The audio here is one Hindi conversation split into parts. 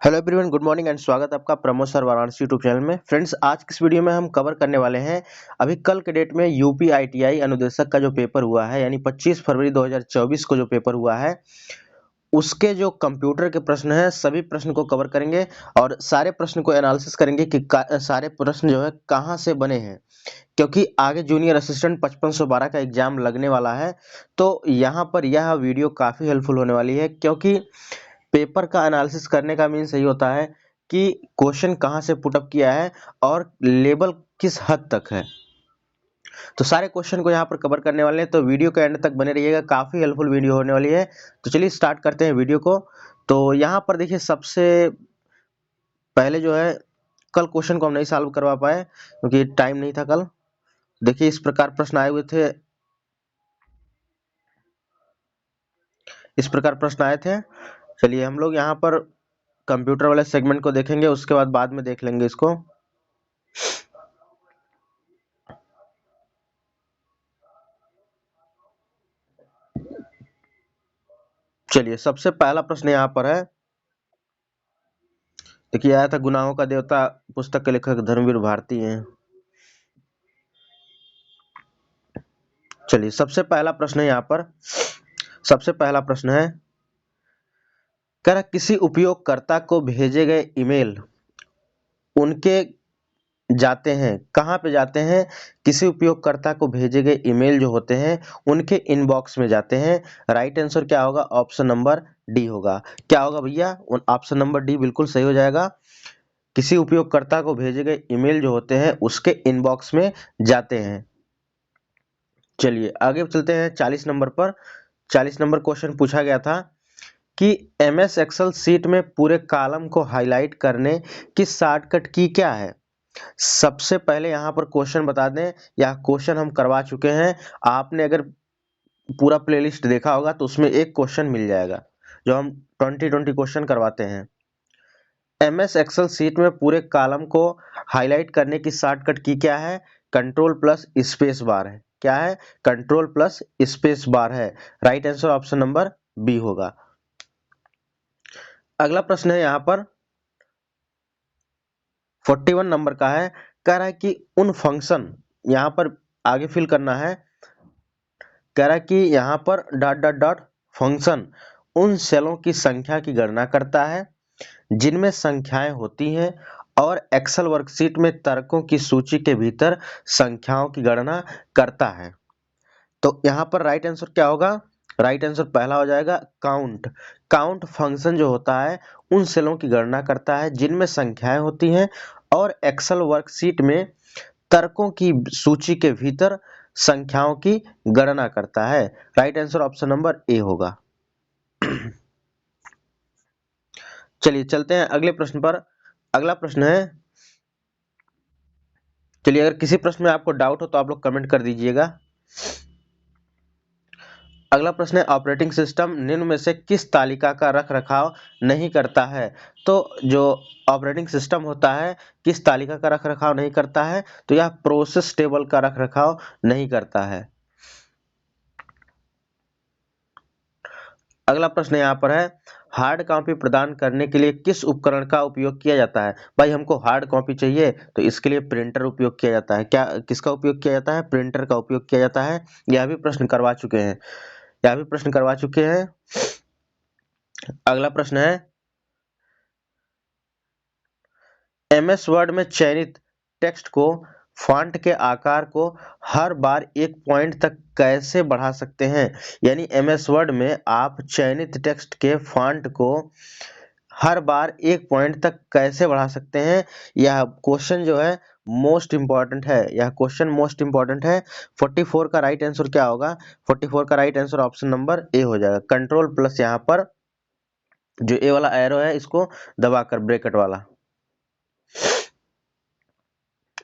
Hello everyone, good morning and स्वागत है आपका Pramod sir Varanasi YouTube channel में। फ्रेंड्स, आज की इस वीडियो में हम कवर करने वाले हैं अभी कल के डेट में यूपी आईटीआई अनुदेशक का जो पेपर हुआ है, यानी 25 फरवरी 2024 को जो पेपर हुआ है, उसके जो कंप्यूटर के प्रश्न हैं सभी प्रश्न को कवर करेंगे और सारे प्रश्न को एनालिसिस करेंगे कि सारे प्रश्न जो है कहाँ से बने हैं, क्योंकि आगे जूनियर असिस्टेंट 5512 का एग्जाम लगने वाला है। तो यहाँ पर यह वीडियो काफ़ी हेल्पफुल होने वाली है, क्योंकि पेपर का एनालिसिस करने का मीन्स यही होता है कि क्वेश्चन कहाँ से पुटअप किया है और लेवल किस हद तक है। तो सारे क्वेश्चन को यहाँ पर कवर करने वाले हैं, तो वीडियो के एंड तक बने रहिएगा, काफ़ी हेल्पफुल वीडियो होने वाली है। तो चलिए स्टार्ट करते हैं वीडियो को। तो यहाँ पर देखिए, सबसे पहले जो है कल क्वेश्चन को हम नहीं सॉल्व करवा पाए क्योंकि टाइम नहीं था कल। देखिए, इस प्रकार प्रश्न आए हुए थे, इस प्रकार प्रश्न आए थे। चलिए हम लोग यहाँ पर कंप्यूटर वाले सेगमेंट को देखेंगे, उसके बाद में देख लेंगे इसको। चलिए, सबसे पहला प्रश्न यहाँ पर है, देखिए आया था, गुनाहों का देवता पुस्तक के लेखक धर्मवीर भारती हैं। चलिए, सबसे पहला प्रश्न है यहाँ पर, सबसे पहला प्रश्न है, कह रहा किसी उपयोगकर्ता को भेजे गए ईमेल उनके जाते हैं, कहाँ पे जाते हैं? किसी उपयोगकर्ता को भेजे गए ईमेल जो होते हैं उनके इनबॉक्स में जाते हैं। राइट आंसर क्या होगा? ऑप्शन नंबर डी होगा। क्या होगा भैया? ऑप्शन नंबर डी बिल्कुल सही हो जाएगा। किसी उपयोगकर्ता को भेजे गए ईमेल जो होते हैं उसके इनबॉक्स में जाते हैं। चलिए आगे चलते हैं 40 नंबर पर। 40 नंबर क्वेश्चन पूछा गया था कि एमएस एक्सेल सीट में पूरे कॉलम को हाईलाइट करने की शॉर्टकट की क्या है? सबसे पहले यहाँ पर क्वेश्चन बता दें, यह क्वेश्चन हम करवा चुके हैं। आपने अगर पूरा प्लेलिस्ट देखा होगा तो उसमें एक क्वेश्चन मिल जाएगा जो हम 20 क्वेश्चन करवाते हैं। एमएस एक्सेल सीट में पूरे कॉलम को हाईलाइट करने की शॉर्टकट की क्या है? कंट्रोल प्लस स्पेस बार है। क्या है? कंट्रोल प्लस स्पेस बार है। Right answer option number B होगा। अगला प्रश्न है यहाँ पर 41 नंबर का है। कह रहा है कि उन फंक्शन, यहाँ पर आगे फिल करना है, कह रहा है कि यहाँ पर डॉट डॉट डॉट फंक्शन उन सेलों की संख्या की गणना करता है जिनमें संख्याएं होती हैं और एक्सेल वर्कशीट में तर्कों की सूची के भीतर संख्याओं की गणना करता है। तो यहाँ पर राइट आंसर क्या होगा? राइट आंसर पहला हो जाएगा काउंट। काउंट फंक्शन जो होता है उन सेलों की गणना करता है जिनमें संख्याएं होती हैं और एक्सेल वर्कशीट में तर्कों की सूची के भीतर संख्याओं की गणना करता है। Right answer option number A होगा। चलिए चलते हैं अगले प्रश्न पर। अगला प्रश्न है, चलिए अगर किसी प्रश्न में आपको डाउट हो तो आप लोग कमेंट कर दीजिएगा। अगला प्रश्न है, ऑपरेटिंग सिस्टम निम्न में से किस तालिका का रख रखाव नहीं करता है? तो जो ऑपरेटिंग सिस्टम होता है किस तालिका का रख रखाव नहीं करता है? तो यह प्रोसेस टेबल का रख रखाव नहीं करता है। अगला प्रश्न यहाँ पर है, हार्ड कॉपी प्रदान करने के लिए किस उपकरण का उपयोग किया जाता है? भाई हमको हार्ड कॉपी चाहिए तो इसके लिए प्रिंटर उपयोग किया जाता है। क्या किसका उपयोग किया जाता है? प्रिंटर का उपयोग किया जाता है। यह भी प्रश्न करवा चुके हैं, यह भी प्रश्न करवा चुके हैं। अगला प्रश्न है, एमएस वर्ड में चयनित टेक्स्ट को फॉन्ट के आकार को हर बार एक पॉइंट तक कैसे बढ़ा सकते हैं? यानी एमएस वर्ड में आप चयनित टेक्स्ट के फॉन्ट को हर बार एक पॉइंट तक कैसे बढ़ा सकते हैं? यह क्वेश्चन जो है मोस्ट इंपॉर्टेंट है, यह क्वेश्चन मोस्ट इंपॉर्टेंट है। 44 का राइट आंसर क्या होगा? 44 का right answer option number A हो जाएगा। कंट्रोल प्लस यहाँ पर जो ए वाला एरो है इसको दबाकर, ब्रैकेट वाला।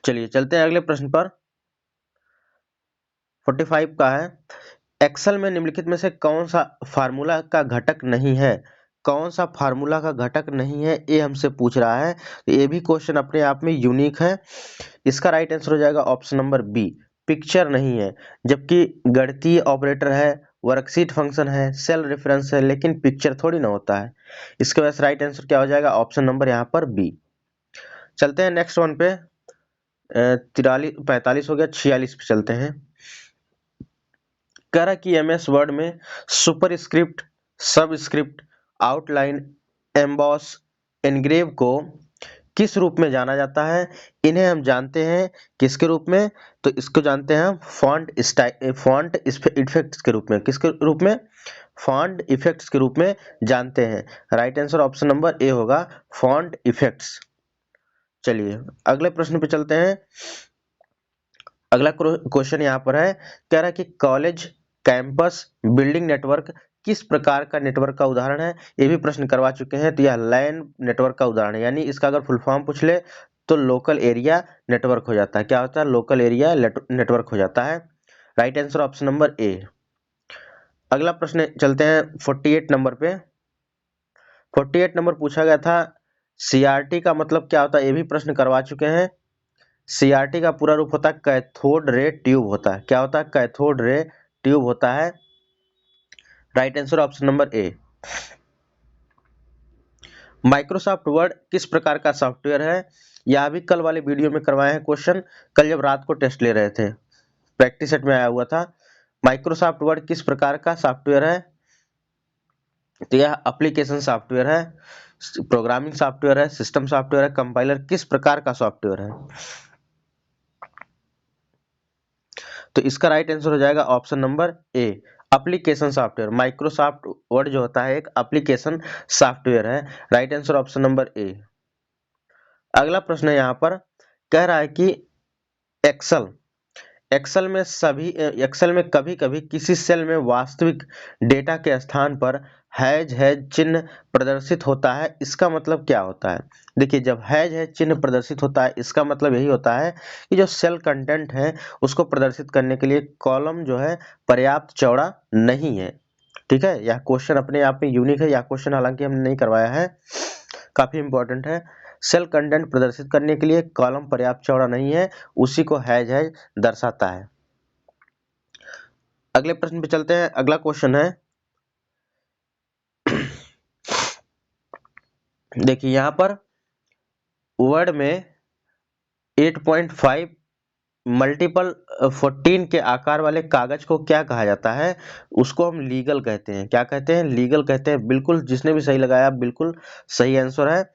चलिए चलते हैं अगले प्रश्न पर। 45 का है, एक्सेल में निम्नलिखित में से कौन सा फार्मूला का घटक नहीं है? कौन सा फार्मूला का घटक नहीं है ये हमसे पूछ रहा है। तो ये भी क्वेश्चन अपने आप में यूनिक है। इसका राइट आंसर हो जाएगा ऑप्शन नंबर बी, पिक्चर नहीं है। जबकि गणितीय ऑपरेटर है वर्कशीट फंक्शन है, सेल रेफरेंस है, लेकिन पिक्चर थोड़ी ना होता है। इसके वजह से राइट आंसर क्या हो जाएगा, ऑप्शन नंबर यहाँ पर बी। चलते हैं नेक्स्ट वन पे, 45 हो गया, 46 पे चलते हैं। कह रहा कि MS वर्ड में सुपर स्क्रिप्ट, सब स्क्रिप्ट, आउटलाइन, एम्बॉस, एनग्रेव को किस रूप में जाना जाता है? इन्हें हम जानते हैं किसके रूप में? तो इसको जानते हैं हम फॉन्ट इफेक्ट्स के रूप में। किसके रूप में? फॉन्ट इफेक्ट्स के रूप में जानते हैं। Right answer option number A होगा, फॉन्ट इफेक्ट्स। चलिए अगले प्रश्न पे चलते हैं। अगला क्वेश्चन यहाँ पर है, कह रहा है कि कॉलेज, कैंपस, बिल्डिंग नेटवर्क किस प्रकार का नेटवर्क का उदाहरण है? ये भी प्रश्न करवा चुके हैं, तो यह लैन नेटवर्क का उदाहरण है। यानी इसका अगर फुल फॉर्म पूछ ले तो लोकल एरिया नेटवर्क हो जाता है। क्या होता है? लोकल एरिया नेटवर्क हो जाता है। Right answer option number A. अगला प्रश्न चलते हैं 48 नंबर पे। 48 नंबर पूछा गया था, CRT का मतलब क्या होता है? ये भी प्रश्न करवा चुके हैं। CRT का पूरा रूप होता है कैथोड रे ट्यूब होता है। क्या होता है? कैथोड रे ट्यूब होता है। Right answer option number A. Microsoft word किस प्रकार का सॉफ्टवेयर है? यह भी कल वाले वीडियो में करवाए हैं क्वेश्चन, कल जब रात को टेस्ट ले रहे थे, प्रैक्टिस सेट में आया हुआ था। माइक्रोसॉफ्ट वर्ड किस प्रकार का सॉफ्टवेयर है? तो यह एप्लीकेशन सॉफ्टवेयर है, प्रोग्रामिंग सॉफ्टवेयर है, सिस्टम सॉफ्टवेयर है, कंपाइलर, किस प्रकार का सॉफ्टवेयर है? तो इसका राइट आंसर हो जाएगा option number A, application software. Microsoft word जो होता है एक एप्लीकेशन सॉफ्टवेयर है। Right answer option number A. अगला प्रश्न है यहाँ पर, कह रहा है कि एक्सेल एक्सेल में कभी कभी किसी सेल में वास्तविक डेटा के स्थान पर हैज चिन्ह प्रदर्शित होता है। इसका मतलब क्या होता है? देखिए, जब हैज चिन्ह प्रदर्शित होता है, इसका मतलब यही होता है कि जो सेल कंटेंट है उसको प्रदर्शित करने के लिए कॉलम जो है पर्याप्त चौड़ा नहीं है। ठीक है, यह क्वेश्चन अपने आप में यूनिक है। यह क्वेश्चन हालांकि हमने नहीं करवाया है, काफी इंपॉर्टेंट है। सेल कंटेंट प्रदर्शित करने के लिए कॉलम पर्याप्त चौड़ा नहीं है, उसी को हैज दर्शाता है। अगले प्रश्न पे चलते हैं। अगला क्वेश्चन है, देखिए यहाँ पर वर्ड में 8.5 मल्टीपल 14 के आकार वाले कागज को क्या कहा जाता है? उसको हम लीगल कहते हैं। क्या कहते हैं? लीगल कहते हैं। बिल्कुल, जिसने भी सही लगाया बिल्कुल सही आंसर है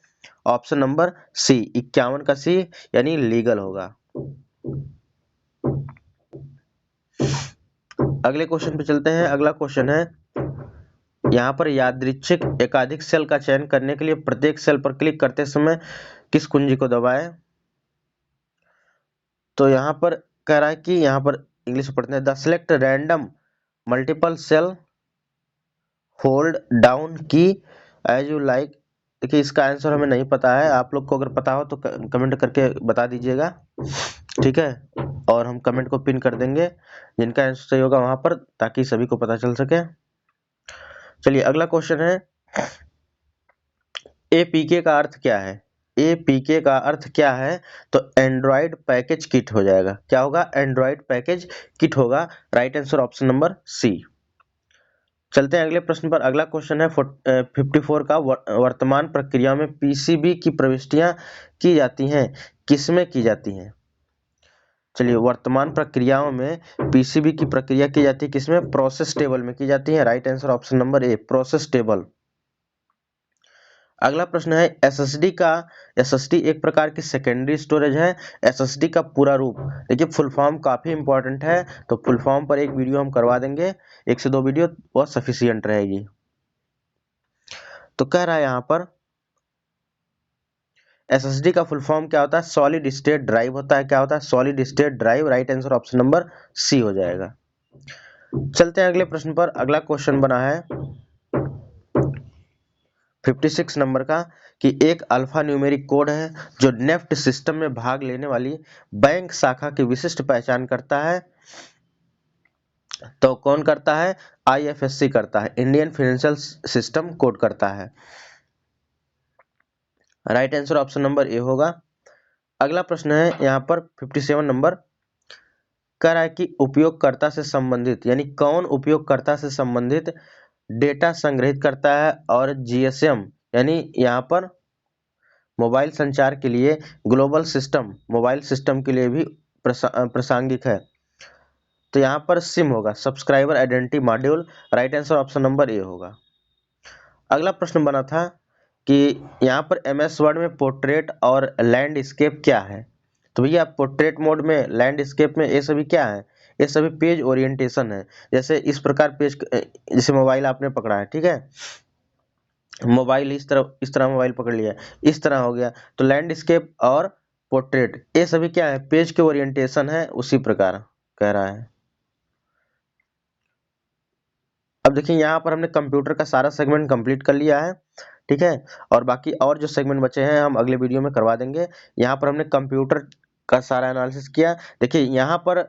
ऑप्शन नंबर सी, 51 का सी, यानी लीगल होगा। अगले क्वेश्चन पे चलते हैं। अगला क्वेश्चन है, यहाँ पर यादृच्छिक एकाधिक सेल का चयन करने के लिए प्रत्येक सेल पर क्लिक करते समय किस कुंजी को दबाएं? तो यहाँ पर कह रहा है कि यहाँ पर इंग्लिश में पढ़ते हैं, the select random multiple cell hold down key as you like. देखिए, इसका आंसर हमें नहीं पता है। आप लोग को अगर पता हो तो कमेंट करके बता दीजिएगा, ठीक है, और हम कमेंट को पिन कर देंगे जिनका आंसर सही होगा वहां पर, ताकि सभी को पता चल सके। चलिए अगला क्वेश्चन है, APK का अर्थ क्या है? APK का अर्थ क्या है? तो एंड्रॉइड पैकेज किट हो जाएगा। क्या होगा? एंड्रॉइड पैकेज किट होगा। Right answer option number C. चलते हैं अगले प्रश्न पर। अगला क्वेश्चन है 54 का, वर्तमान प्रक्रिया में PCB की प्रविष्टियां की जाती हैं, किसमें की जाती हैं? चलिए, वर्तमान प्रक्रियाओं में PCB की प्रक्रिया की जाती है किसमें? प्रोसेस टेबल में की जाती है। Right answer option number A, process table. अगला प्रश्न है, SSD एक प्रकार की सेकेंडरी स्टोरेज है। SSD का पूरा रूप, देखिए फुल फॉर्म काफी इंपॉर्टेंट है, तो फुल फॉर्म पर एक वीडियो हम करवा देंगे, 1 से 2 वीडियो बहुत सफिशियंट रहेगी। तो कह रहा है यहाँ पर SSD का फुल फॉर्म क्या होता है? सॉलिड स्टेट ड्राइव होता है। क्या होता है? Solid state drive. Right answer option number C हो जाएगा। चलते हैं अगले प्रश्न पर। अगला क्वेश्चन बना है 56 नंबर का, कि एक अल्फा न्यूमेरिक कोड है जो नेफ्ट सिस्टम में भाग लेने वाली बैंक शाखा की विशिष्ट पहचान करता है। तो कौन करता है? IFSC करता है, इंडियन फाइनेंशियल सिस्टम कोड करता है। Right answer option number A होगा। अगला प्रश्न है यहाँ पर 57 नंबर, कह रहा है कि उपयोगकर्ता से संबंधित यानी कौन उपयोगकर्ता से संबंधित डेटा संग्रहित करता है और जीएसएम यानी यहाँ पर मोबाइल संचार के लिए ग्लोबल सिस्टम मोबाइल सिस्टम के लिए भी प्रासंगिक है। तो यहाँ पर सिम होगा, subscriber identity module. Right answer option number A होगा। अगला प्रश्न बना था कि यहाँ पर एमएस वर्ड में पोर्ट्रेट और लैंडस्केप क्या है। तो भैया पोर्ट्रेट मोड में, लैंडस्केप में, ये सभी क्या है? ये सभी पेज ओरिएंटेशन है। जैसे इस प्रकार पेज, जैसे मोबाइल आपने पकड़ा है, ठीक है, मोबाइल इस तरह मोबाइल पकड़ लिया, इस तरह हो गया। तो लैंडस्केप और पोर्ट्रेट ये सभी क्या है? पेज के ओरिएंटेशन है, उसी प्रकार कह रहा है। अब देखिए यहाँ पर हमने कंप्यूटर का सारा सेगमेंट कंप्लीट कर लिया है, ठीक है, और बाकी और जो सेगमेंट बचे हैं हम अगले वीडियो में करवा देंगे। यहाँ पर हमने कंप्यूटर का सारा एनालिसिस किया। देखिए यहाँ पर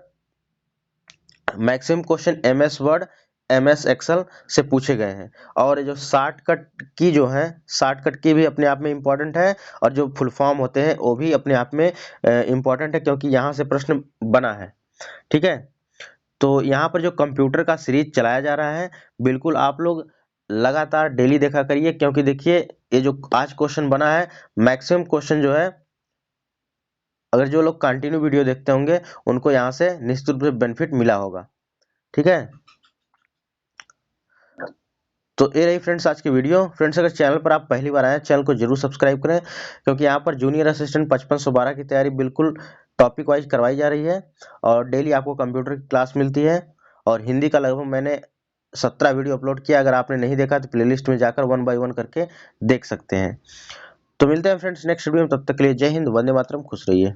maximum question MS Word, MS Excel से पूछे गए हैं, और जो शॉर्टकट की जो है, शॉर्टकट की भी अपने आप में इम्पोर्टेंट है, और जो फुल फॉर्म होते हैं वो भी अपने आप में इम्पोर्टेंट है, क्योंकि यहाँ से प्रश्न बना है, ठीक है। तो यहाँ पर जो कंप्यूटर का सीरीज चलाया जा रहा है, बिल्कुल आप लोग लगातार डेली देखा करिए, क्योंकि देखिए ये जो आज क्वेश्चन बना है, मैक्सिमम क्वेश्चन जो है, अगर जो लोग कंटिन्यू वीडियो देखते होंगे उनको यहाँ से निश्चित रूप से बेनिफिट मिला होगा, ठीक है। तो ये रही फ्रेंड्स आज की वीडियो। फ्रेंड्स अगर चैनल पर आप पहली बार आए हैं, चैनल को जरूर सब्सक्राइब करें, क्योंकि यहाँ पर जूनियर असिस्टेंट 5512 की तैयारी बिल्कुल टॉपिक वाइज करवाई जा रही है, और डेली आपको कंप्यूटर की क्लास मिलती है। और हिंदी का लगभग मैंने 17 वीडियो अपलोड किया, अगर आपने नहीं देखा तो प्लेलिस्ट में जाकर 1 बाय 1 करके देख सकते हैं। तो मिलते हैं फ्रेंड्स नेक्स्ट वीडियो में, तब तक के लिए जय हिंद, वंदे मातरम, खुश रहिए।